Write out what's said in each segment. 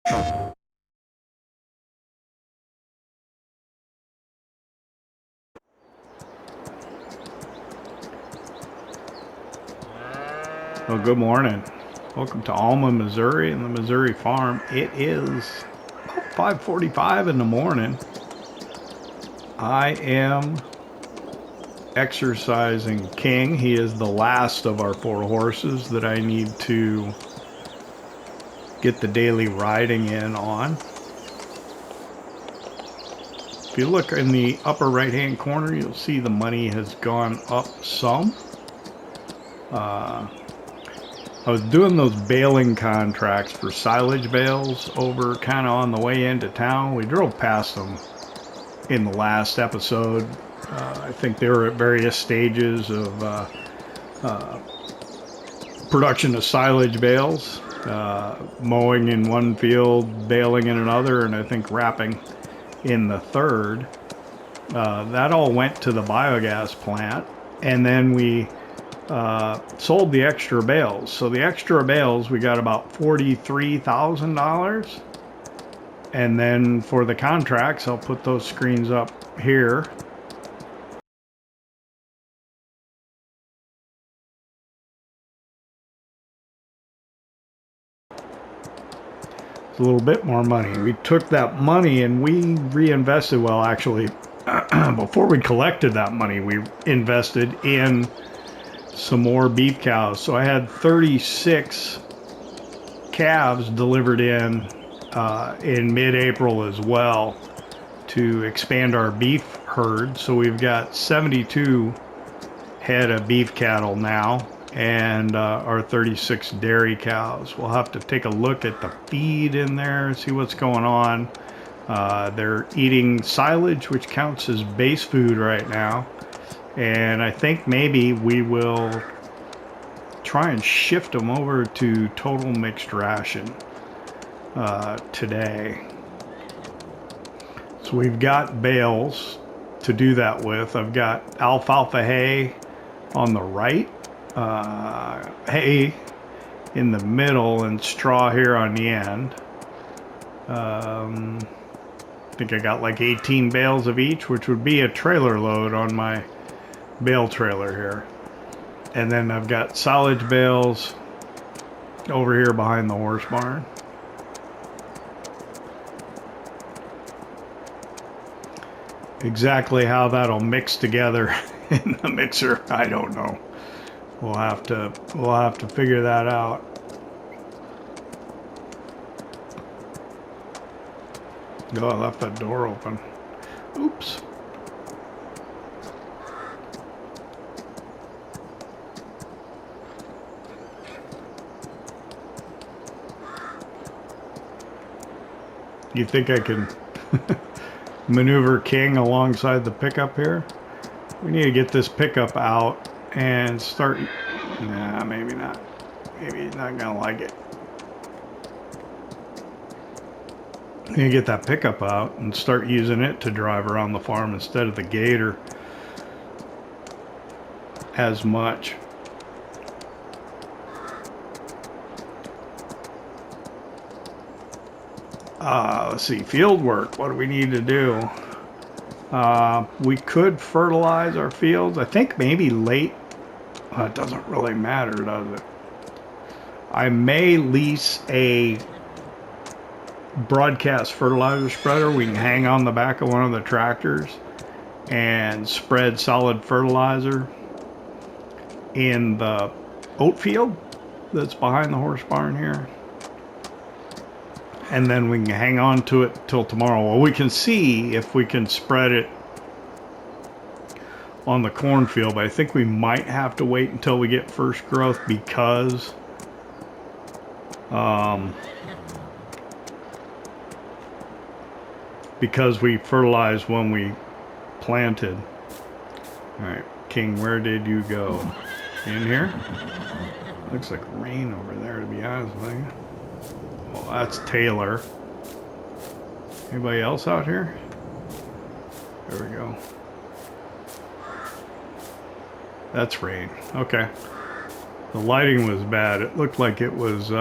Well, good morning. Welcome to Alma, Missouri, and the Missouri farm. It is 5:45 in the morning. I am exercising King. He is the last of our 4 horses that I need to get the daily riding in on. If you look in the upper right hand corner, you'll see the money has gone up some. I was doing those baling contracts for silage bales over kind of on the way into town. We drove past them in the last episode. I think they were at various stages of production of silage bales, mowing in one field, baling in another, and I think wrapping in the third. That all went to the biogas plant, and then we sold the extra bales. So the extra bales, we got about $43,000. And then for the contracts, I'll put those screens up here. It's a little bit more money. We took that money and we reinvested. Well, actually, before we collected that money, we invested in some more beef cows. So I had 36 calves delivered in mid-April as well to expand our beef herd. So we've got 72 head of beef cattle now, and our 36 dairy cows. We'll have to take a look at the feed in there, see what's going on. They're eating silage, which counts as base food right now. And I think maybe we will try and shift them over to Total Mixed Ration today. So we've got bales to do that with. I've got alfalfa hay on the right, hay in the middle, and straw here on the end. I think I got like 18 bales of each, which would be a trailer load on my bale trailer here. And then I've got silage bales over here behind the horse barn. Exactly how that'll mix together in the mixer, I don't know. We'll have to figure that out. Oh, I left that door open. Oops. You think I can maneuver King alongside the pickup here? We need to get this pickup out and start. Nah, maybe not. Maybe he's not gonna like it. I'm gonna get that pickup out and start using it to drive around the farm instead of the gator as much. Let's see, field work. What do we need to do? We could fertilize our fields. I think maybe late. It doesn't really matter, does it? I may lease a broadcast fertilizer spreader we can hang on the back of one of the tractors and spread solid fertilizer in the oat field that's behind the horse barn here. And then we can hang on to it till tomorrow. Well, we can see if we can spread it on the cornfield, but I think we might have to wait until we get first growth because we fertilized when we planted. All right, King, where did you go? In here? Looks like rain over there, to be honest with you. Well, that's Taylor. Anybody else out here? There we go. That's rain. Okay. The lighting was bad. It looked like it was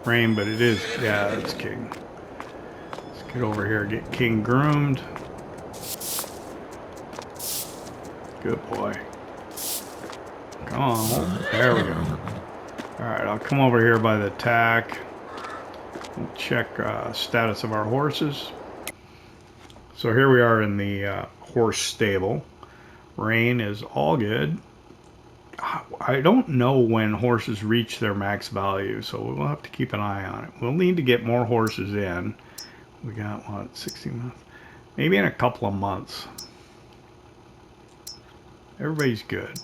rain, but it is, yeah, it's king. Let's get over here, get king groomed. Good boy. Come on, there we go. Alright, I'll come over here by the tack. We'll check status of our horses. So here we are in the horse stable. Rain is all good. I don't know when horses reach their max value, so we'll have to keep an eye on it. We'll need to get more horses in. We got, what, 60 months? Maybe in a couple of months. Everybody's good.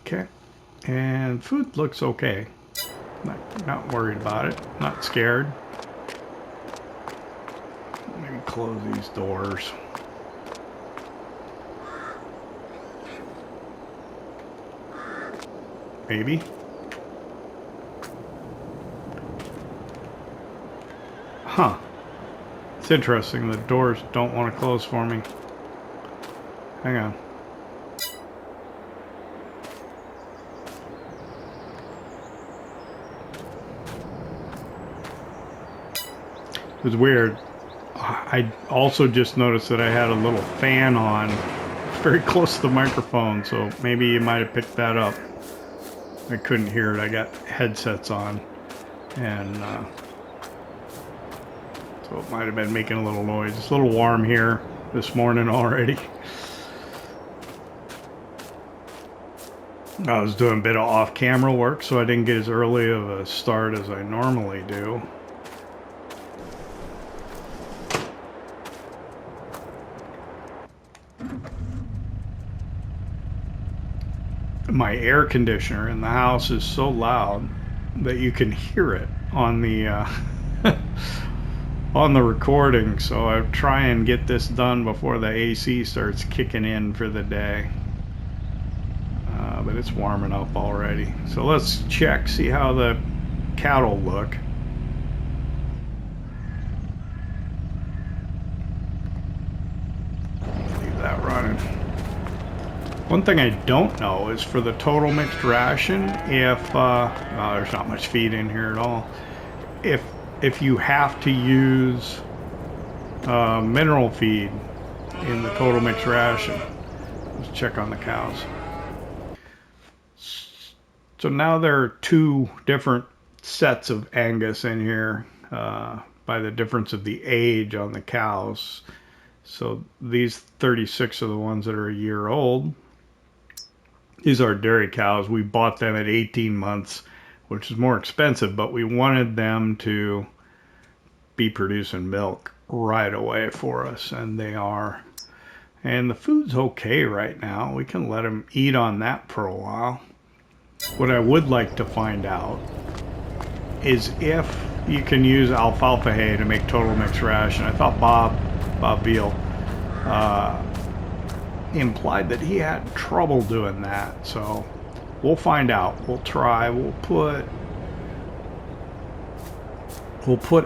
Okay. And food looks okay. Not worried about it. Not scared. Let me close these doors. Maybe. Huh. It's interesting. The doors don't want to close for me. Hang on. It was weird. I also just noticed that I had a little fan on very close to the microphone, so maybe you might have picked that up. I couldn't hear it. I got headsets on, and so it might have been making a little noise. It's a little warm here this morning already. I was doing a bit of off-camera work, so I didn't get as early of a start as I normally do. My air conditioner in the house is so loud that you can hear it on the on the recording, so I try and get this done before the AC starts kicking in for the day. But it's warm enough already. So let's check, see how the cattle look. Leave that running. One thing I don't know is for the total mixed ration, if there's not much feed in here at all, if you have to use mineral feed in the total mixed ration. Let's check on the cows. So now there are two different sets of Angus in here by the difference of the age on the cows. So these 36 are the ones that are a year old. These are dairy cows. We bought them at 18 months, which is more expensive, but we wanted them to be producing milk right away for us, and they are. And the food's okay right now. We can let them eat on that for a while. What I would like to find out is if you can use alfalfa hay to make total mixed ration. I thought Bcbuhler implied that he had trouble doing that, so we'll find out. We'll try. We'll put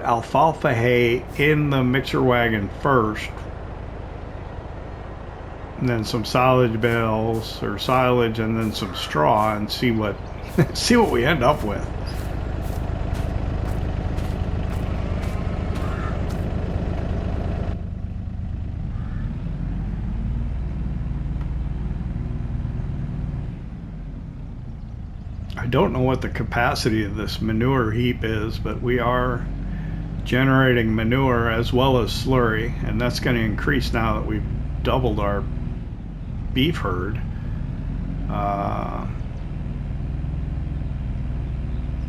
alfalfa hay in the mixer wagon first, and then some silage bales or silage, and then some straw, and see what see what we end up with. I don't know what the capacity of this manure heap is, but we are generating manure as well as slurry, and that's going to increase now that we've doubled our beef herd.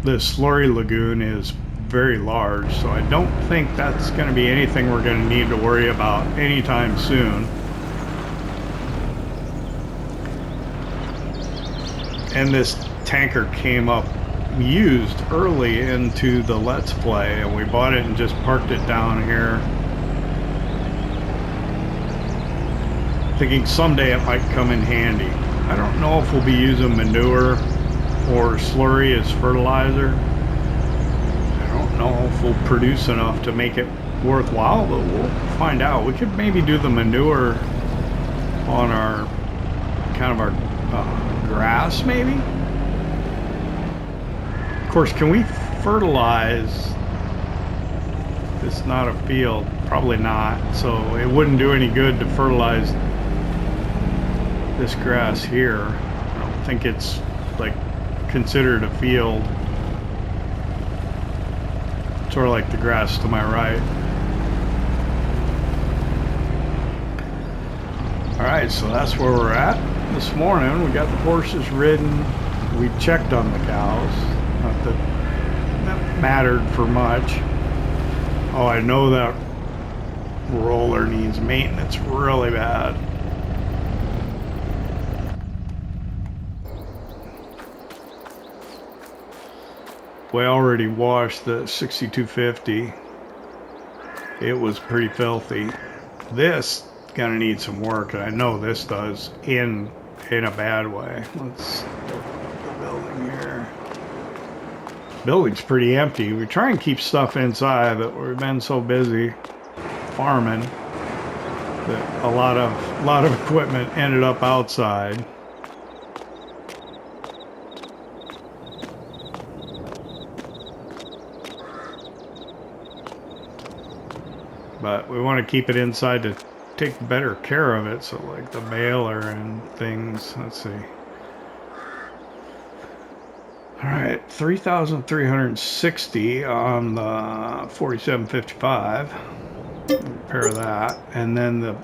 The slurry lagoon is very large, so I don't think that's going to be anything we're going to need to worry about anytime soon. And this tanker came up used early into the Let's Play, and we bought it and just parked it down here, thinking someday it might come in handy. I don't know if we'll be using manure or slurry as fertilizer. I don't know if we'll produce enough to make it worthwhile, but we'll find out. We could maybe do the manure on our kind of our grass, maybe. Of course, can we fertilize, it's not a field, probably not. So it wouldn't do any good to fertilize this grass here. I don't think it's like considered a field. Sort of like the grass to my right. Alright, so that's where we're at this morning. We got the horses ridden. We checked on the cows. Not that that mattered for much. Oh, I know that roller needs maintenance really bad. We already washed the 6250. It was pretty filthy. This gonna need some work, and I know this does in a bad way. Let's open up the building here. Building's pretty empty. We try and keep stuff inside, but we've been so busy farming that a lot of equipment ended up outside. But we want to keep it inside to take better care of it. So like the baler and things. Let's see. All right, 3,360 on the 4755. Repair that, and then the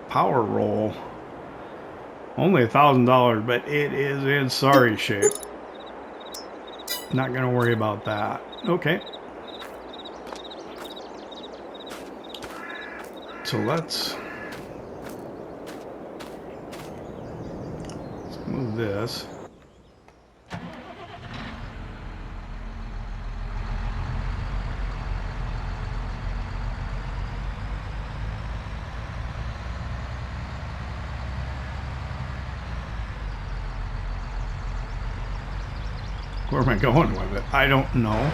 power roll. Only $1,000, but it is in sorry shape. Not gonna worry about that. Okay. So let's move this. Where am I going with it? I don't know.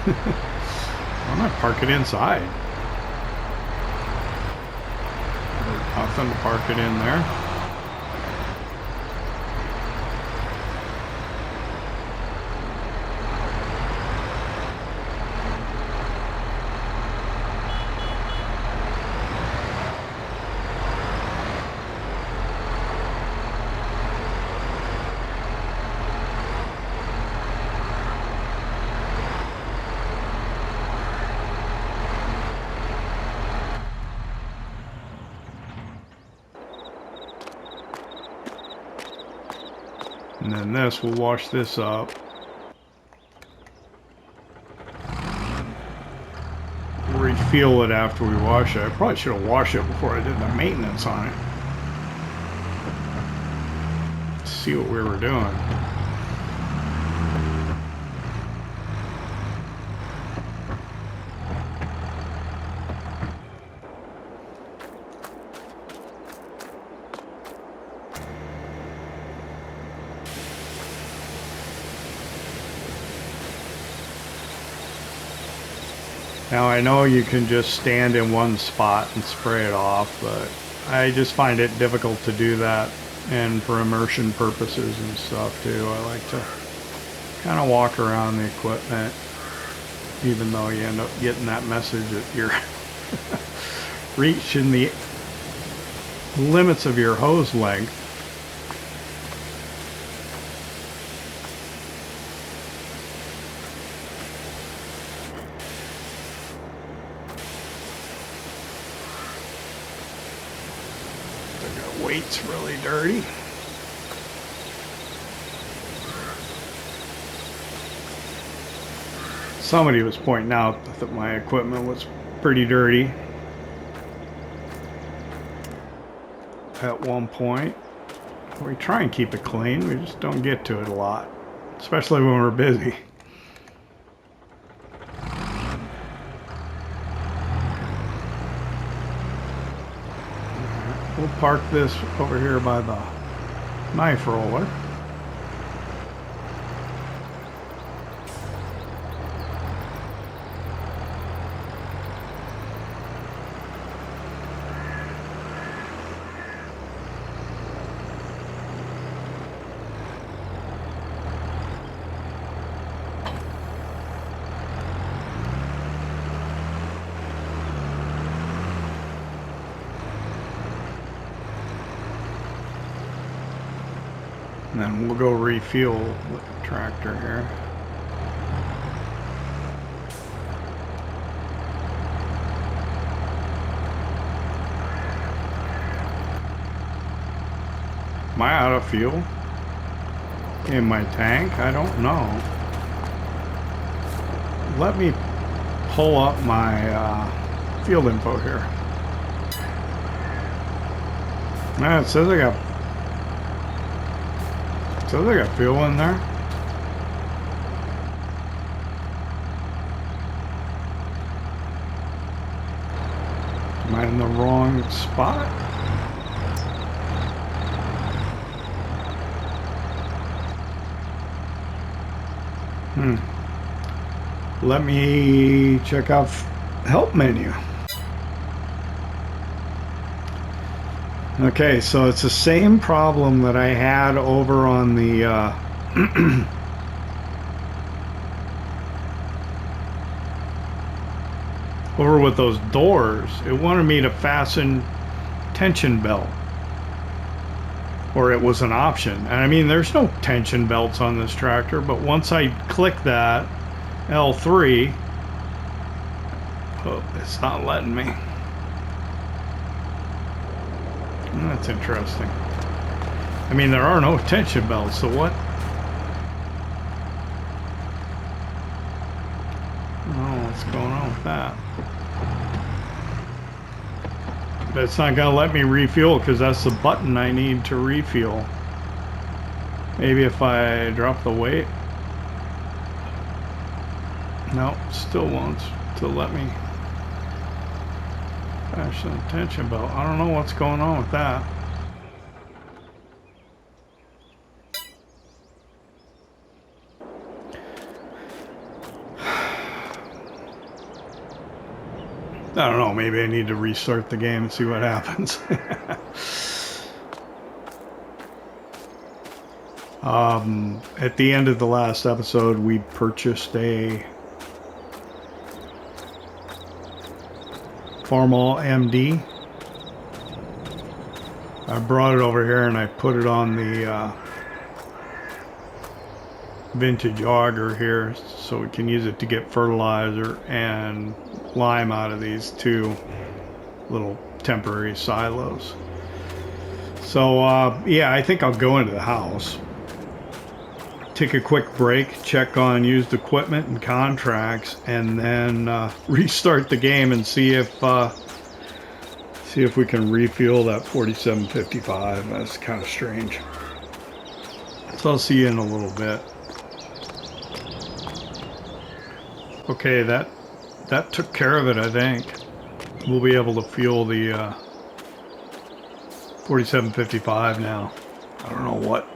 Why don't I park it inside? Nothing to park it in there. And then this, we'll wash this up. Refuel it after we wash it. I probably should have washed it before I did the maintenance on it. Let's see what we were doing. Now I know you can just stand in one spot and spray it off, but I just find it difficult to do that, and for immersion purposes and stuff too. I like to kind of walk around the equipment, even though you end up getting that message that you're reaching the limits of your hose length. Weight's really dirty. Somebody was pointing out that my equipment was pretty dirty at one point. We try and keep it clean, we just don't get to it a lot, especially when we're busy. We'll park this over here by the knife roller. And then we'll go refuel with the tractor here. Am I out of fuel in my tank? I don't know. Let me pull up my field info here. It says I got fuel in there. Am I in the wrong spot? Let me check out help menu. Okay, so it's the same problem that I had over on the over with those doors. It wanted me to fasten tension belt, or it was an option. And I mean, there's no tension belts on this tractor, but once I click that L3, oh, it's not letting me. That's interesting. I mean, there are no tension belts, so what? Oh, what's going on with that? But it's not gonna let me refuel because that's the button I need to refuel. Maybe if I drop the weight. No, still won't to let me fasten the tension belt. I don't know what's going on with that. I don't know, maybe I need to restart the game and see what happens. At the end of the last episode, we purchased a Farmall MD. I brought it over here and I put it on the vintage auger here so we can use it to get fertilizer and lime out of these two little temporary silos. So yeah, I think I'll go into the house, take a quick break, check on used equipment and contracts, and then restart the game and see if we can refuel that 4755. That's kind of strange. So I'll see you in a little bit. Okay, that took care of it, I think. We'll be able to fuel the 4755 now. I don't know what.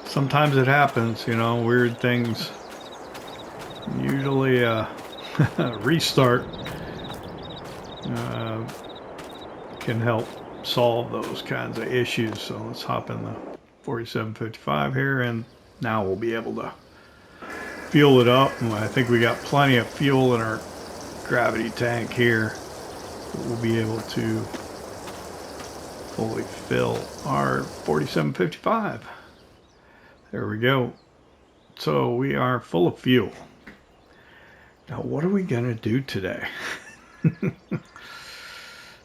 Sometimes it happens, you know, weird things. Usually restart can help solve those kinds of issues. So let's hop in the 4755 here, and now we'll be able to fuel it up. And I think we got plenty of fuel in our gravity tank here. We'll be able to fully fill our 4755. There we go. So we are full of fuel. Now what are we gonna do today?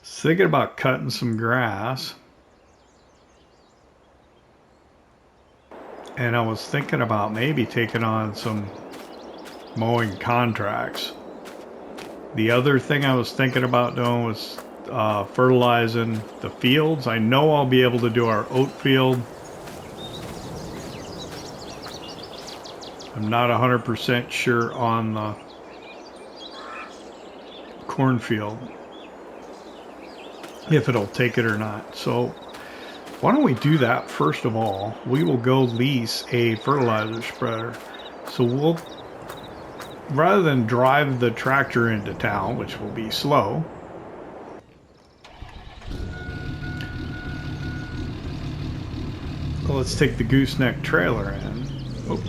Thinking about cutting some grass. And I was thinking about maybe taking on some mowing contracts. The other thing I was thinking about doing was fertilizing the fields. I know I'll be able to do our oat field. I'm not 100% sure on the cornfield, if it'll take it or not. So why don't we do that first of all? We will go lease a fertilizer spreader. So we'll, rather than drive the tractor into town, which will be slow, well, let's take the gooseneck trailer in. Oh.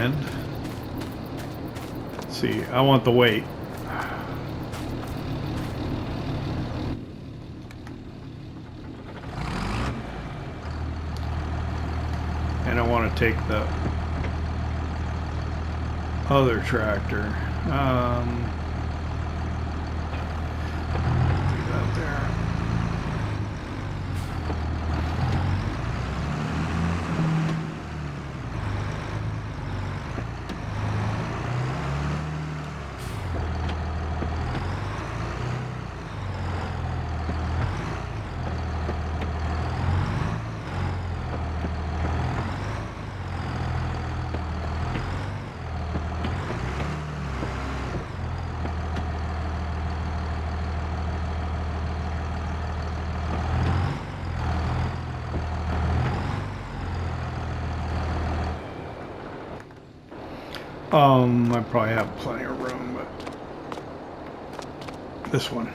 end. Let's see, I want the weight. And I want to take the other tractor. Do that there. I probably have plenty of room, but this one.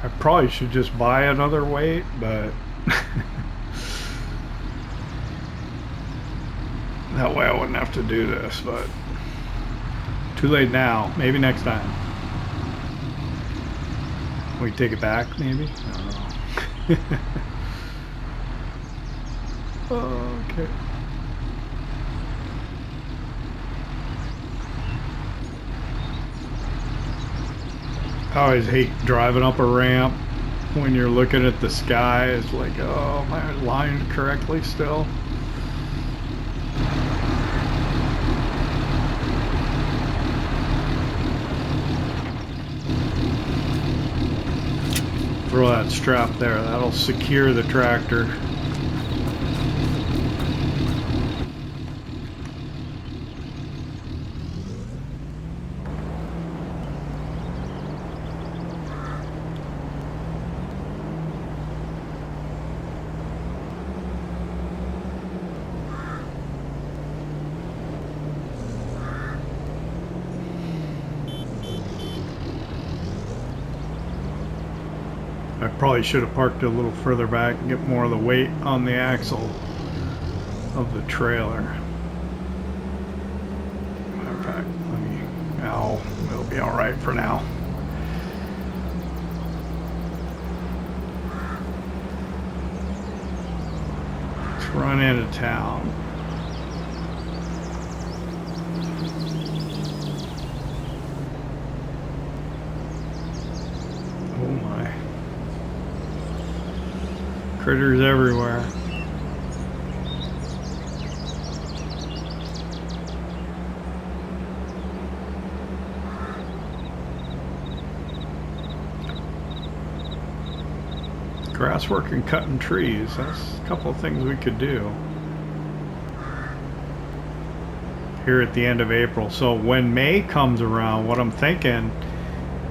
I probably should just buy another weight, but that way I wouldn't have to do this, but too late now. Maybe next time. We take it back, maybe? I don't know. Okay. I always hate driving up a ramp when you're looking at the sky. It's like, oh, am I aligned correctly still? Throw that strap there. That'll secure the tractor. I probably should have parked it a little further back and get more of the weight on the axle of the trailer. Matter of fact, it'll be all right for now. Let's run into town. Oh my. Critters everywhere. Grass work and cutting trees. That's a couple of things we could do here at the end of April. So when May comes around, what I'm thinking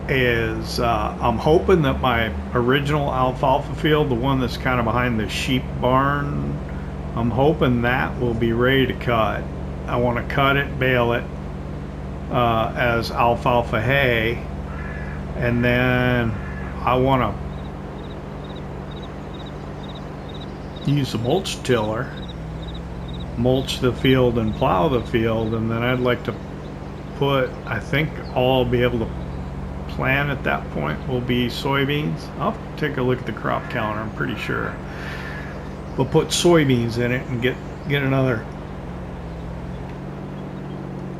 is I'm hoping that my original alfalfa field, the one that's kind of behind the sheep barn, I'm hoping that will be ready to cut. I want to cut it, bale it as alfalfa hay, and then I want to use the mulch tiller, mulch the field and plow the field, and then I'd like to put, I think all I'll be able to plant at that point will be soybeans. I'll take a look at the crop calendar. I'm pretty sure we'll put soybeans in it and get another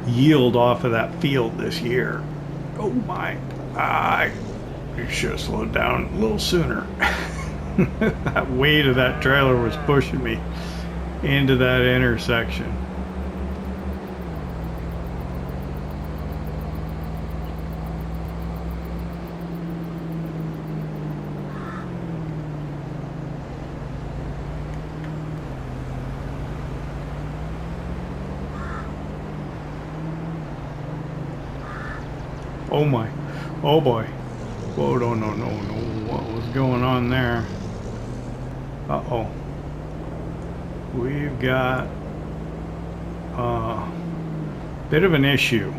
yield off of that field this year. Oh my, I should have slowed down a little sooner. That weight of that trailer was pushing me into that intersection. Oh my. Oh boy. Whoa, no, no, no, no. What was going on there? Uh-oh. We've got a bit of an issue.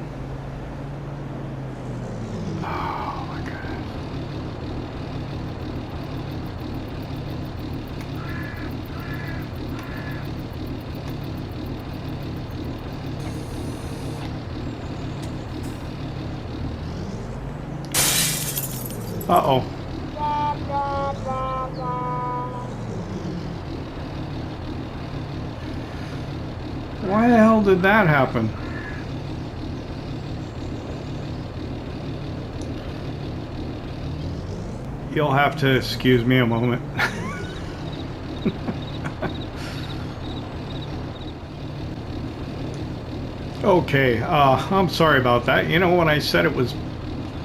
Oh my God. Uh-oh. Why the hell did that happen? You'll have to excuse me a moment. Okay, I'm sorry about that. You know, when I said it was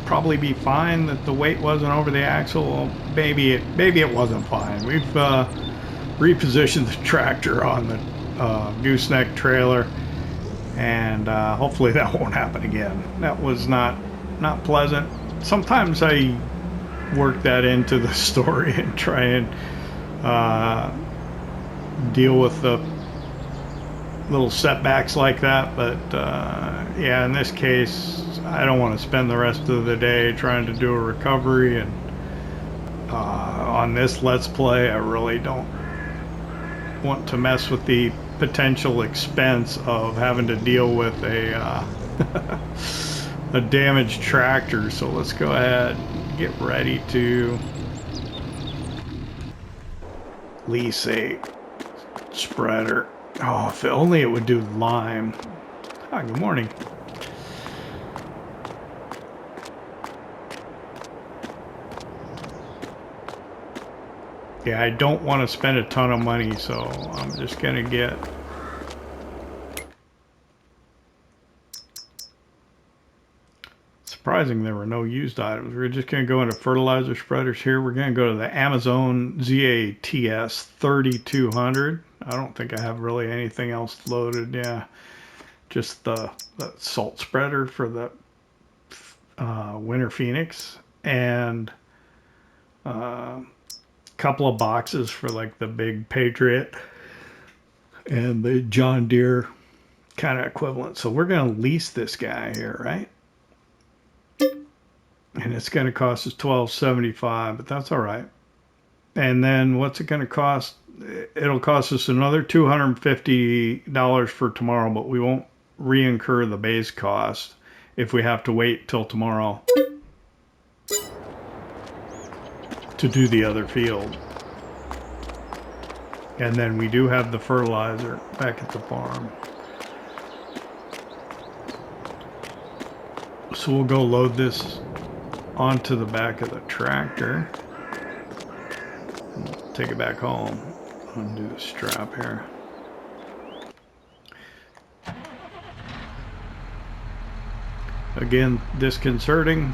probably be fine that the weight wasn't over the axle, well, maybe it wasn't fine. We've repositioned the tractor on the gooseneck trailer, and hopefully that won't happen again. That was not pleasant. Sometimes I work that into the story and try and deal with the little setbacks like that, but yeah, in this case I don't want to spend the rest of the day trying to do a recovery, and on this Let's Play I really don't want to mess with the potential expense of having to deal with a a damaged tractor. So let's go ahead and get ready to lease a spreader. Oh, if only it would do lime. Hi, good morning. Yeah, I don't want to spend a ton of money, so I'm just gonna get surprising there were no used items. We're just gonna go into fertilizer spreaders here. We're gonna go to the Amazon ZATS 3200. I don't think I have really anything else loaded. Yeah, just the salt spreader for the Winter Phoenix, and a couple of boxes for like the big Patriot and the John Deere kind of equivalent. So we're going to lease this guy here, right? And it's going to cost us $12.75, but that's all right. And then what's it going to cost? It'll cost us another $250 for tomorrow, but we won't re-incur the base cost if we have to wait till tomorrow to do the other field. And then we do have the fertilizer back at the farm. So we'll go load this onto the back of the tractor. Take it back home. Undo the strap here. Again, disconcerting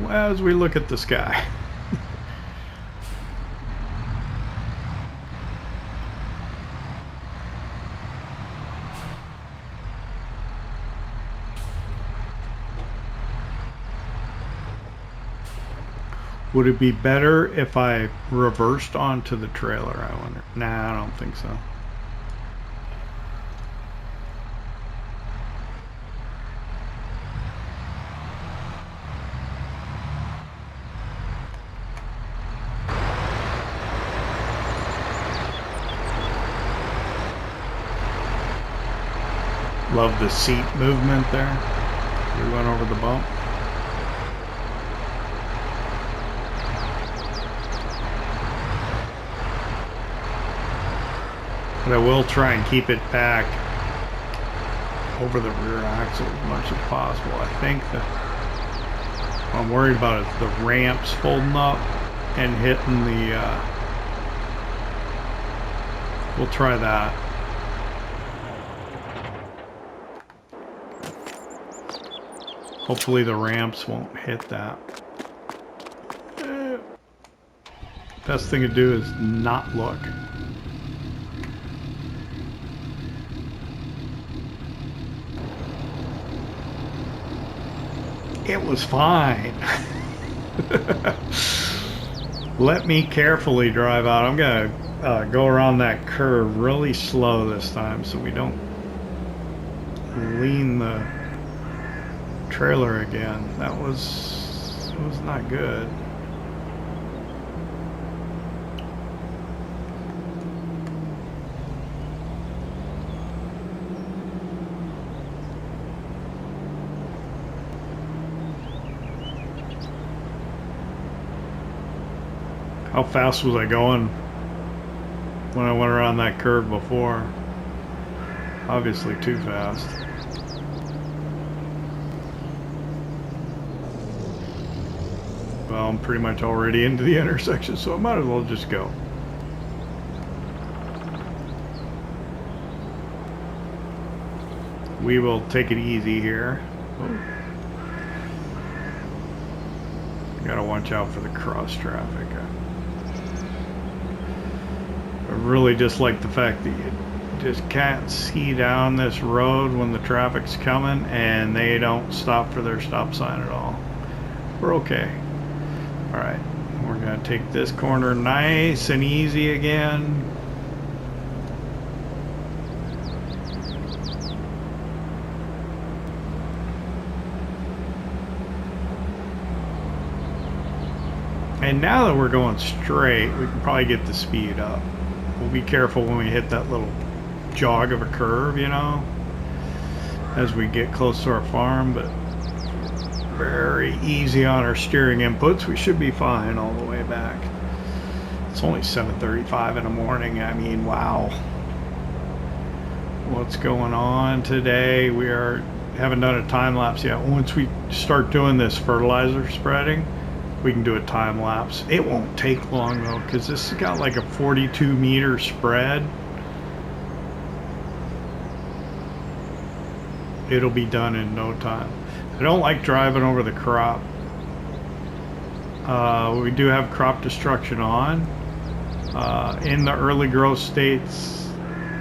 as we look at the sky. Would it be better if I reversed onto the trailer, I wonder? Nah, I don't think so. Love the seat movement there. We went over the bump. But I will try and keep it back over the rear axle as much as possible. I think that what I'm worried about is the ramps folding up and hitting the we'll try that. Hopefully the ramps won't hit that. Best thing to do is not look. it was fine. Let me carefully drive out. I'm gonna go around that curve really slow this time so we don't lean the trailer again. That was not good. How fast was I going when I went around that curve before? Obviously too fast. Well, I'm pretty much already into the intersection, so I might as well just go. We will take it easy here. Oh. Gotta watch out for the cross traffic. I really just like the fact that you just can't see down this road when the traffic's coming and they don't stop for their stop sign at all. We're okay. Alright, we're gonna take this corner nice and easy again. And now that we're going straight, we can probably get the speed up. We'll be careful when we hit that little jog of a curve, you know, as we get close to our farm, but very easy on our steering inputs. We should be fine all the way back. It's only 7:35 in the morning. I mean, wow. What's going on today? We haven't done a time lapse yet. Once we start doing this fertilizer spreading, we can do a time lapse. It won't take long though, because this has got like a 42-meter spread. It'll be done in no time. I don't like driving over the crop. We do have crop destruction on. In the early growth states,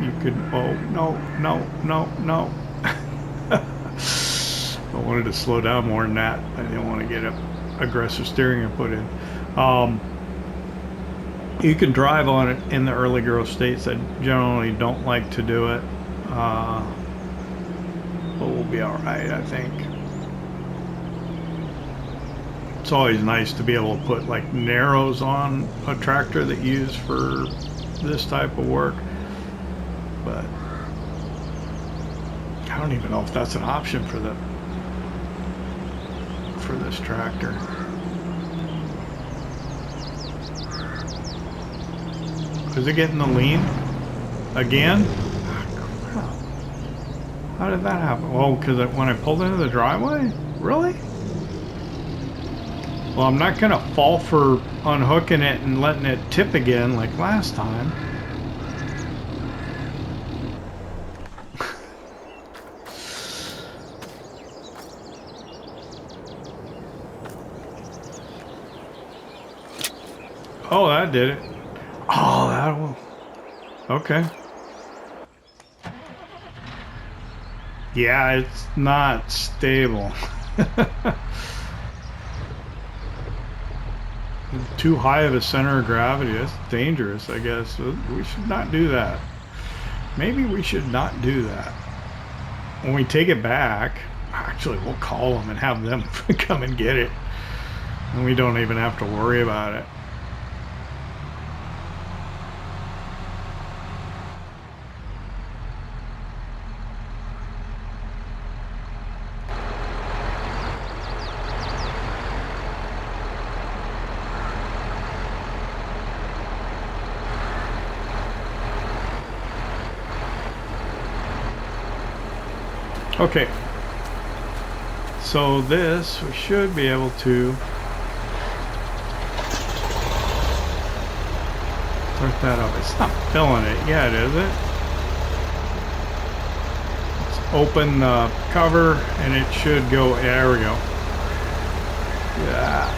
you could, oh, no. I wanted to slow down more than that. I didn't want to get a aggressive steering input in. You can drive on it in the early growth states. I generally don't like to do it, but we'll be all right, I think. It's always nice to be able to put like narrows on a tractor that you use for this type of work, but I don't even know if that's an option for this tractor. Is it getting the lean again? How did that happen? Oh, because when I pulled into the driveway? Really? Well, I'm not gonna fall for unhooking it and letting it tip again like last time. Oh, that did it. Oh, that will. Okay. Yeah, it's not stable. Too high of a center of gravity. That's dangerous, I guess. We should not do that. Maybe we should not do that. When we take it back, actually, we'll call them and have them come and get it. And we don't even have to worry about it. Okay, so this, we should be able to start that up. It's not filling it yet, is it? Let's open the cover and it should go, there we go. Yeah.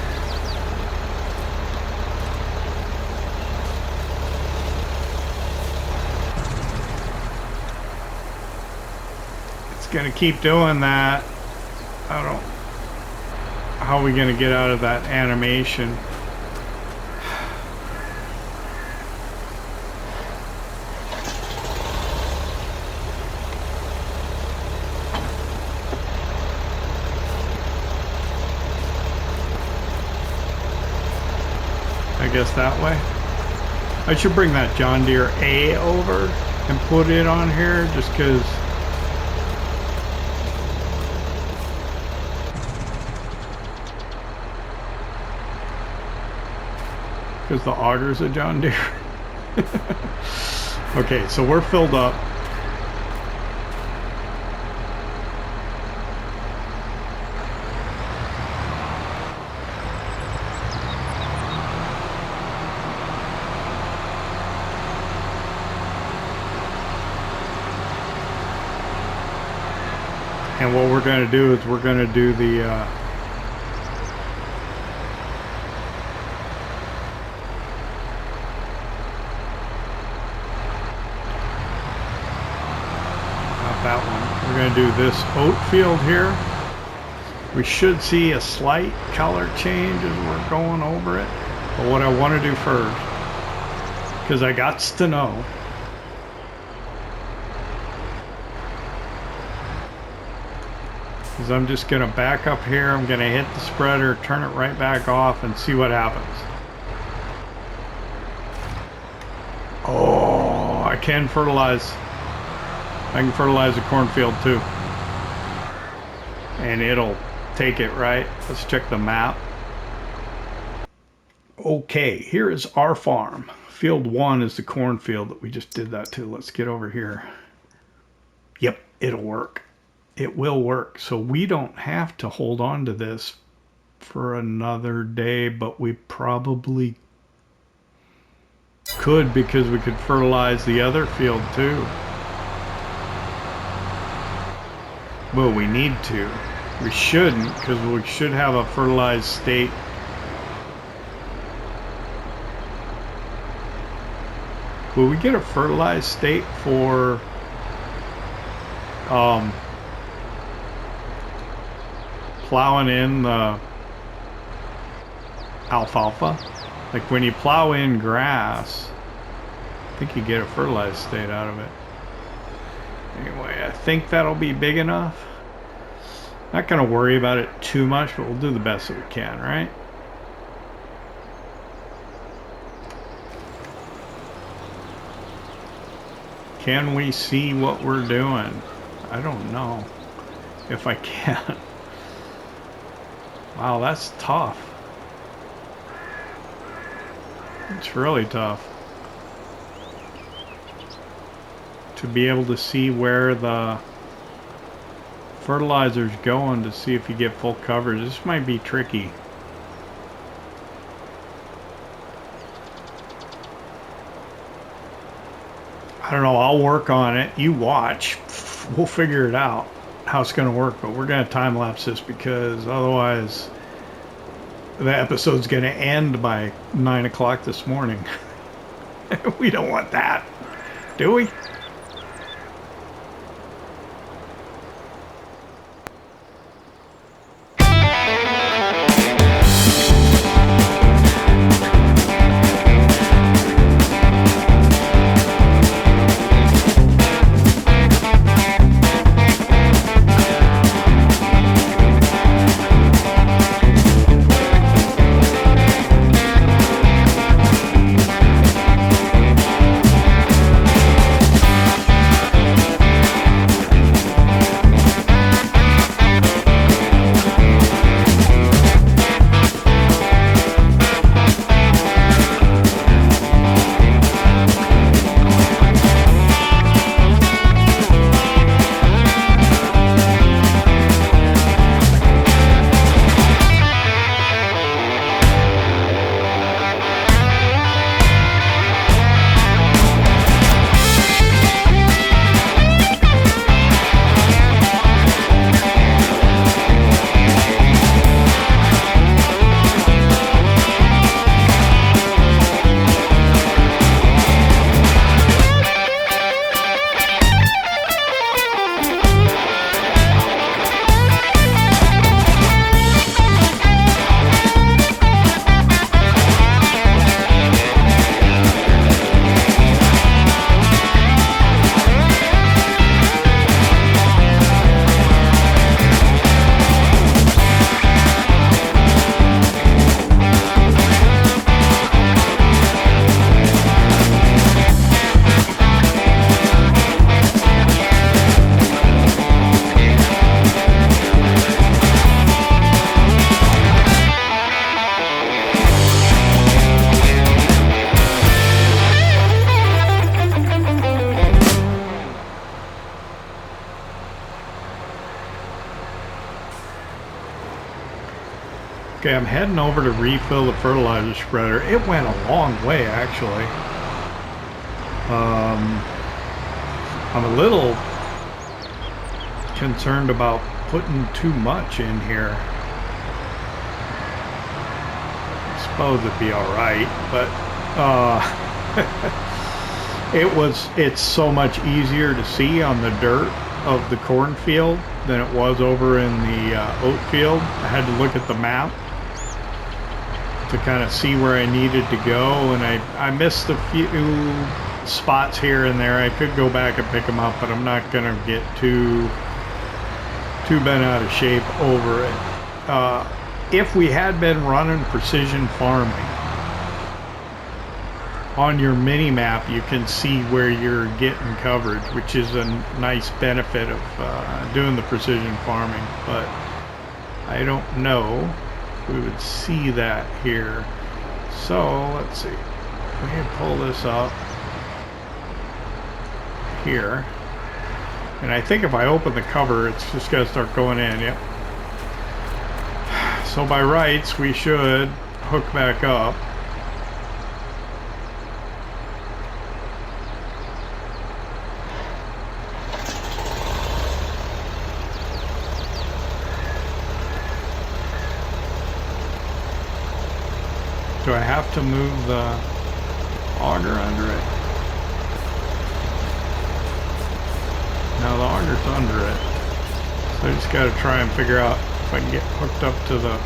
Gonna keep doing that. I don't how are we going to get out of that animation? I guess that way. I should bring that John Deere A over and put it on here just because the auger's a John Deere. Okay, so we're filled up. And what we're going to do is we're going to do the not that one. We're going to do this oat field here. We should see a slight color change as we're going over it. But what I want to do first, because I got to know, is I'm just going to back up here. I'm going to hit the spreader, turn it right back off, and see what happens. Oh, I can fertilize. I can fertilize the cornfield too. And it'll take it, right? Let's check the map. Okay, here is our farm. Field 1 is the cornfield that we just did that to. Let's get over here. Yep, it'll work. It will work. So we don't have to hold on to this for another day, but we probably could because we could fertilize the other field too. Well, we need to. We shouldn't, because we should have a fertilized state. Will we get a fertilized state for plowing in the alfalfa? Like when you plow in grass, I think you get a fertilized state out of it. Anyway, I think that'll be big enough. Not gonna worry about it too much, but we'll do the best that we can, right? Can we see what we're doing? I don't know if I can. Wow, that's tough. It's really tough to be able to see where the fertilizer's going to see if you get full coverage. This might be tricky. I don't know, I'll work on it. You watch. We'll figure it out how it's going to work, but we're going to time lapse this because otherwise the episode's going to end by 9 o'clock this morning. We don't want that, do we? Okay, I'm heading over to refill the fertilizer spreader. It went a long way, actually. I'm a little concerned about putting too much in here. I suppose it'd be all right, but it's so much easier to see on the dirt of the cornfield than it was over in the oat field. I had to look at the map to kind of see where I needed to go, and I missed a few spots here and there. I could go back and pick them up, but I'm not gonna get too bent out of shape over it. If we had been running precision farming, on your mini map you can see where you're getting coverage, which is a nice benefit of doing the precision farming, but I don't know if we would see that here. So let's see, we can pull this up here, and I think if I open the cover it's just gonna start going in. Yep. So by rights we should hook back up. Do I have to move the auger under it? Now the auger's under it. So I just got to try and figure out if I can get hooked up to the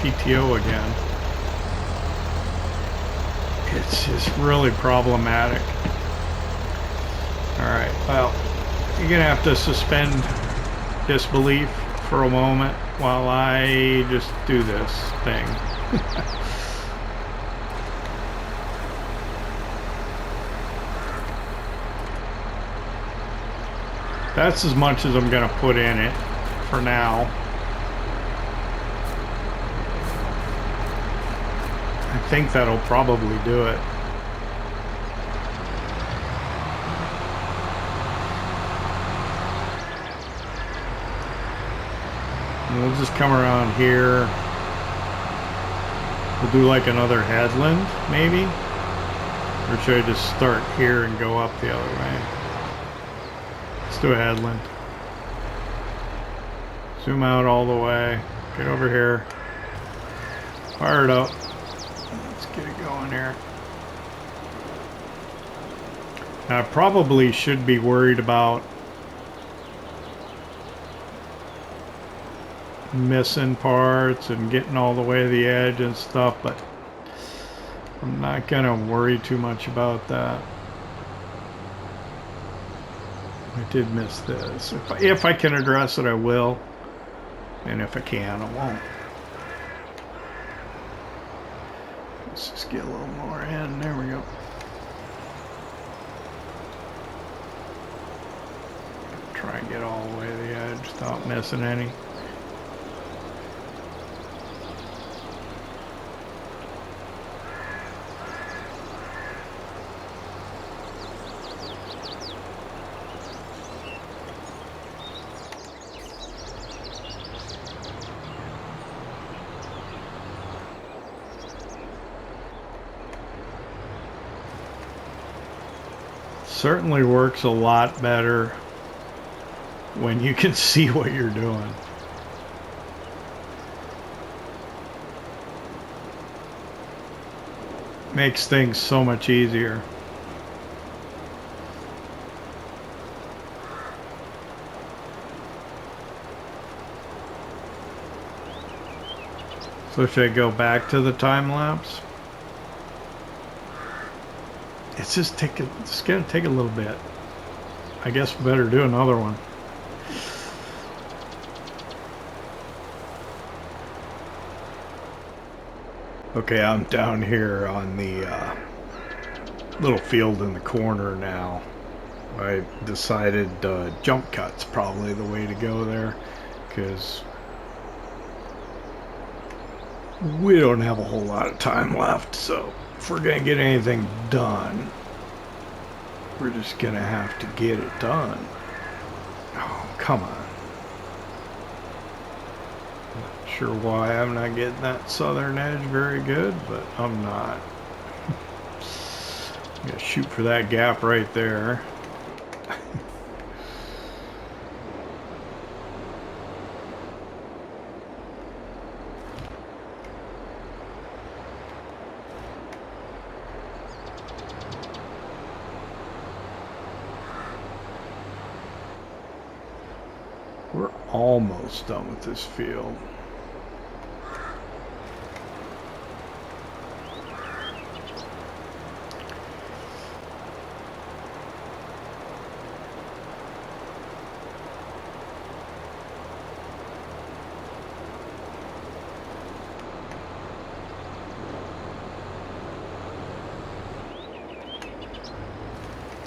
PTO again. It's just really problematic. Alright, well, you're going to have to suspend disbelief for a moment while I just do this thing. That's as much as I'm gonna put in it for now. I think that'll probably do it. And we'll just come around here. We'll do like another headland, maybe? Or should I just start here and go up the other way? Let's do a headland. Zoom out all the way. Get over here. Fire it up. Let's get it going here. Now, I probably should be worried about missing parts and getting all the way to the edge and stuff, but I'm not gonna worry too much about that. I did miss this. If I can address it, I will, and if I can, I won't. Let's just get a little more in. There we go. Try and get all the way to the edge without missing any. Certainly works a lot better when you can see what you're doing. Makes things so much easier. So should I go back to the time lapse? It's gonna take a little bit. I guess we better do another one. Okay, I'm down here on the little field in the corner now. I decided jump cut's probably the way to go there, because we don't have a whole lot of time left, so if we're gonna get anything done, we're just gonna have to get it done. Oh, come on. sure why I'm not getting that southern edge very good, but I'm not. I'm gonna shoot for that gap right there. We're almost done with this field.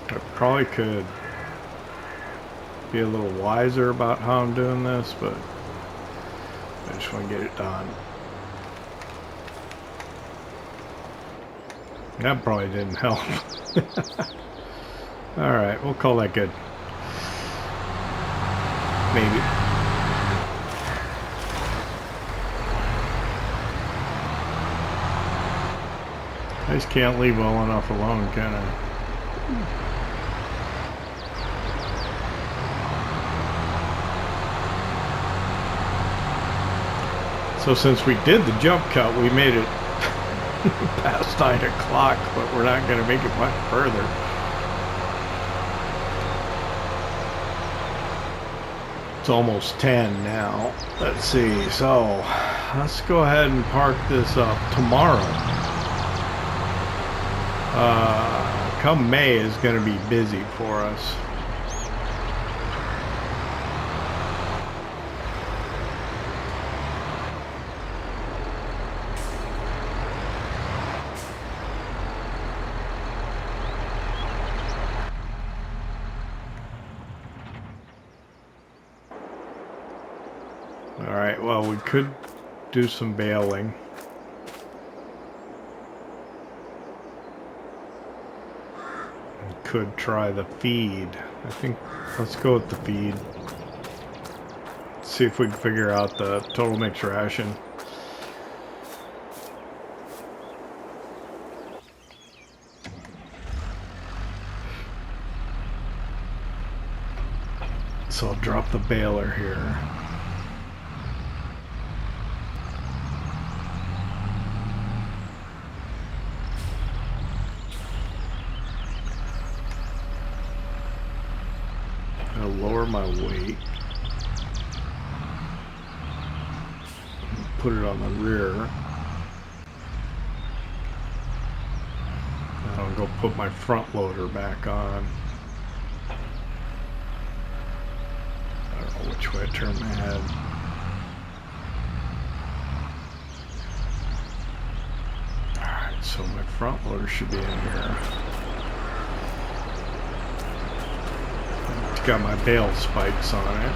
I probably could be a little wiser about how I'm doing this, but I just want to get it done. That probably didn't help. Alright, we'll call that good. Maybe. I just can't leave well enough alone, can I? So since we did the jump cut, we made it past 9 o'clock, but we're not going to make it much further. It's almost 10 now. Let's see. So let's go ahead and park this up. Tomorrow, come May, is going to be busy for us. Alright, well, we could do some baling. We could try the feed. I think, let's go with the feed. See if we can figure out the total mixed ration. So I'll drop the baler here. I'll lower my weight. Put it on the rear. I'll go put my front loader back on. I don't know which way I turn my head. Alright, so my front loader should be in here. It's got my bale spikes on it.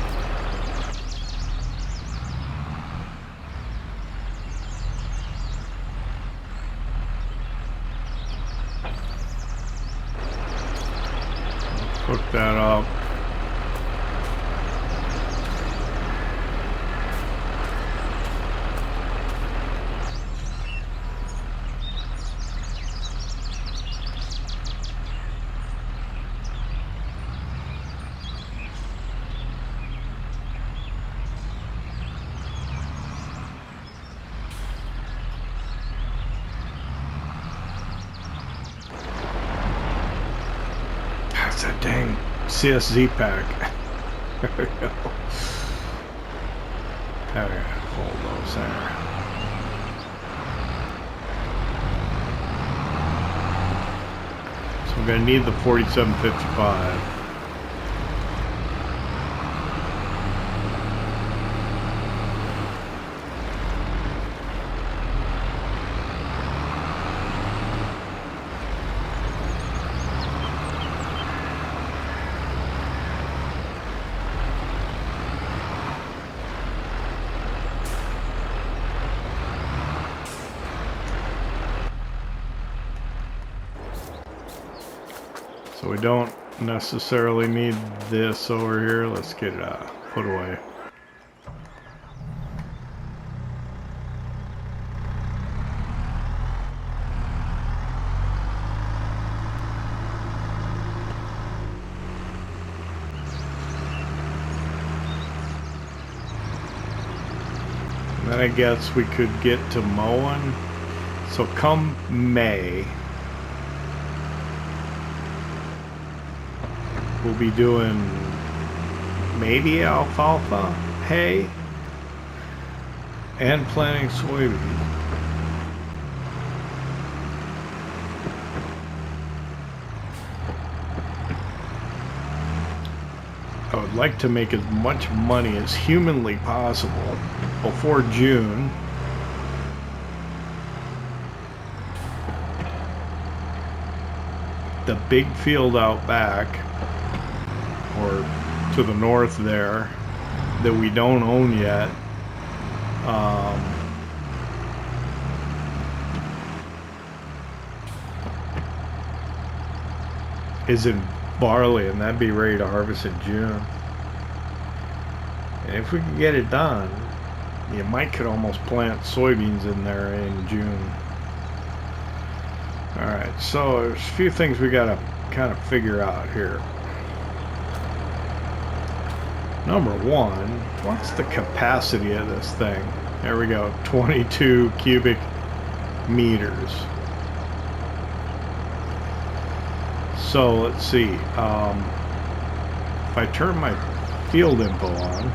Hook that up. That's that dang CSZ pack. There we go. Okay, hold those there. So I'm going to need the 4755. So we don't necessarily need this over here. Let's get it put away. then I guess we could get to mowing. So come May, we'll be doing maybe alfalfa hay and planting soybeans. I would like to make as much money as humanly possible before June. The big field out back, or to the north there, that we don't own yet, is in barley, and that'd be ready to harvest in June. And if we can get it done, you might could almost plant soybeans in there in June. Alright, so there's a few things we gotta kind of figure out here. Number one, what's the capacity of this thing? There we go, 22 cubic meters. So let's see, if I turn my field info on,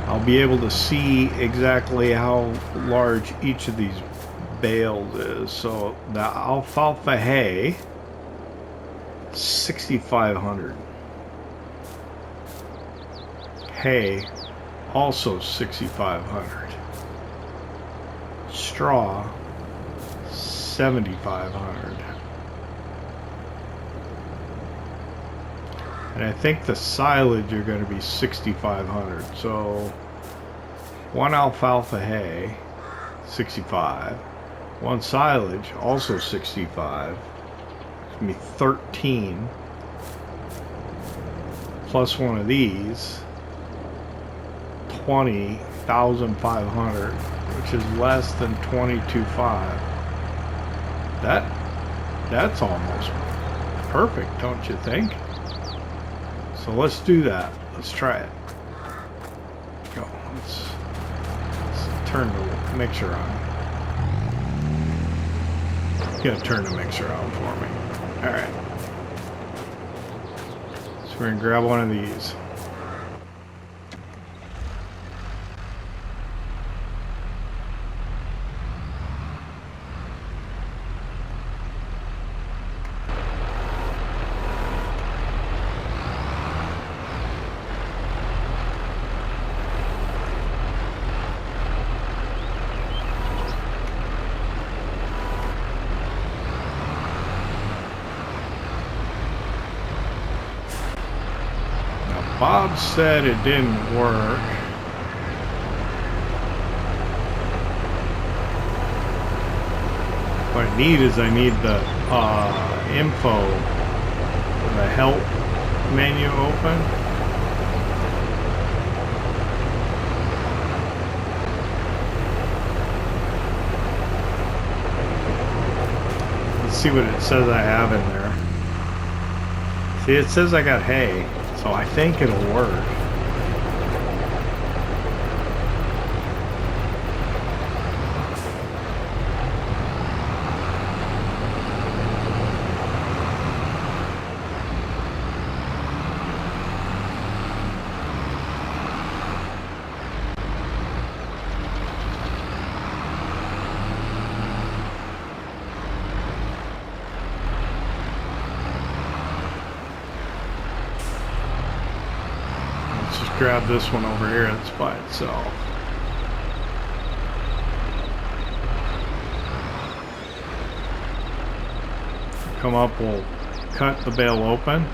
I'll be able to see exactly how large each of these bales is. So the alfalfa hay, 6,500. Hay, also 6,500. Straw, 7,500. And I think the silage are going to be 6,500. So one alfalfa hay, 65. One silage, also 65. It's going to be 13. Plus one of these, 20,500, which is less than 22.5. That's almost perfect, don't you think? So let's do that. Let's try it. Go. Let's turn the mixer on. You gotta turn the mixer on for me. Alright. So we're gonna grab one of these. Bob said it didn't work. What I need is I need the info, the help menu open. Let's see what it says I have in there. See, it says I got hay. So I think it'll work. Grab this one over here, it's by itself. Come up, we'll cut the bale open.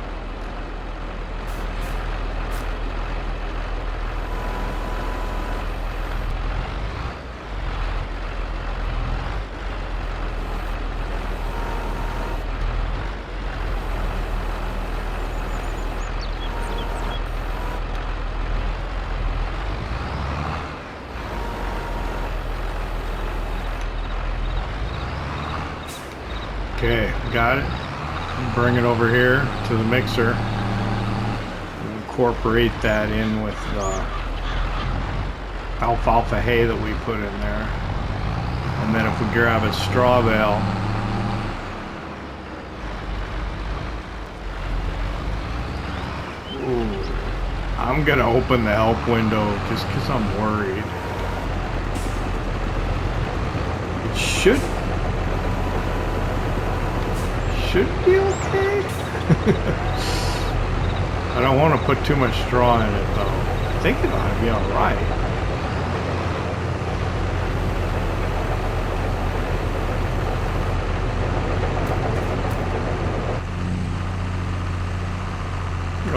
Okay, got it. Bring it over here to the mixer. Incorporate that in with alfalfa hay that we put in there. And then if we grab a straw bale, ooh, I'm gonna open the help window just because I'm worried. It should be okay. I don't want to put too much straw in it though. I think it ought to be alright.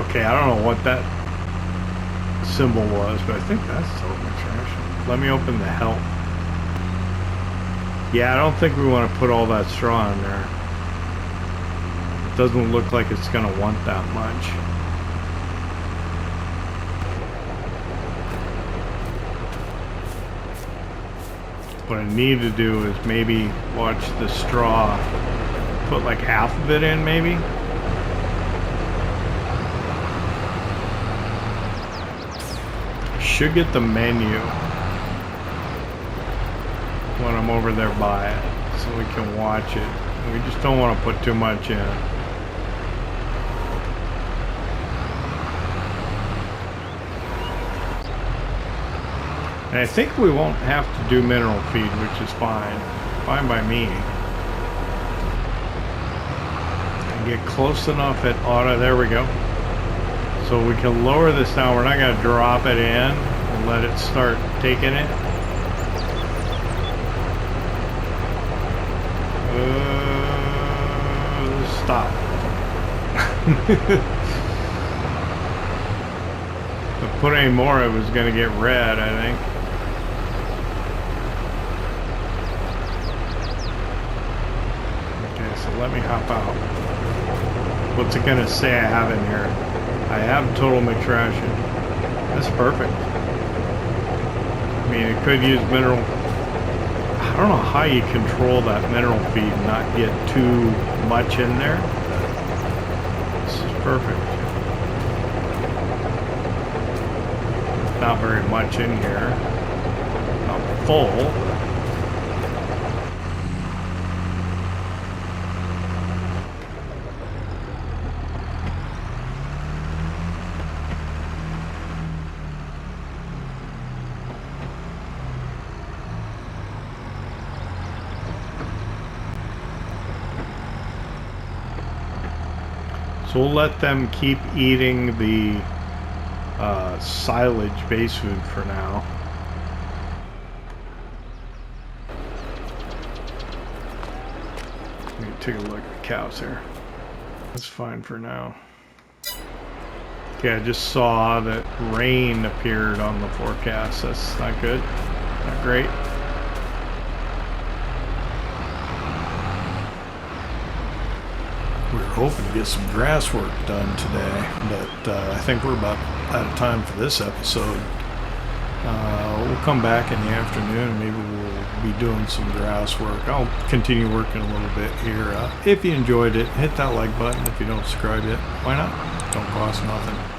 Okay, I don't know what that symbol was, but I think that's Total Mixed Ration. Let me open the help. Yeah, I don't think we want to put all that straw in there. It doesn't look like it's going to want that much. What I need to do is maybe watch the straw, put like half of it in maybe. Should get the menu when I'm over there by it so we can watch it. We just don't want to put too much in. And I think we won't have to do mineral feed, which is fine. Fine by me. And get close enough at auto. There we go. So we can lower this down. We're not going to drop it in and let it start taking it. Stop. If I put any more, it was going to get red, I think. Okay, so let me hop out. What's it going to say I have in here? I have Total Mixed Ration. That's perfect. I mean, it could use mineral. I don't know how you control that mineral feed and not get too much in there. This is perfect. Not very much in here. Not full. So we'll let them keep eating the silage base food for now. Let me take a look at the cows here. That's fine for now. Okay, I just saw that rain appeared on the forecast. That's not good. Not great. We were hoping to get some grass work done today, but I think we're about out of time for this episode. We'll come back in the afternoon and maybe we'll be doing some grass work. I'll continue working a little bit here. If you enjoyed it, hit that like button. If you don't subscribe yet, why not? Don't cost nothing.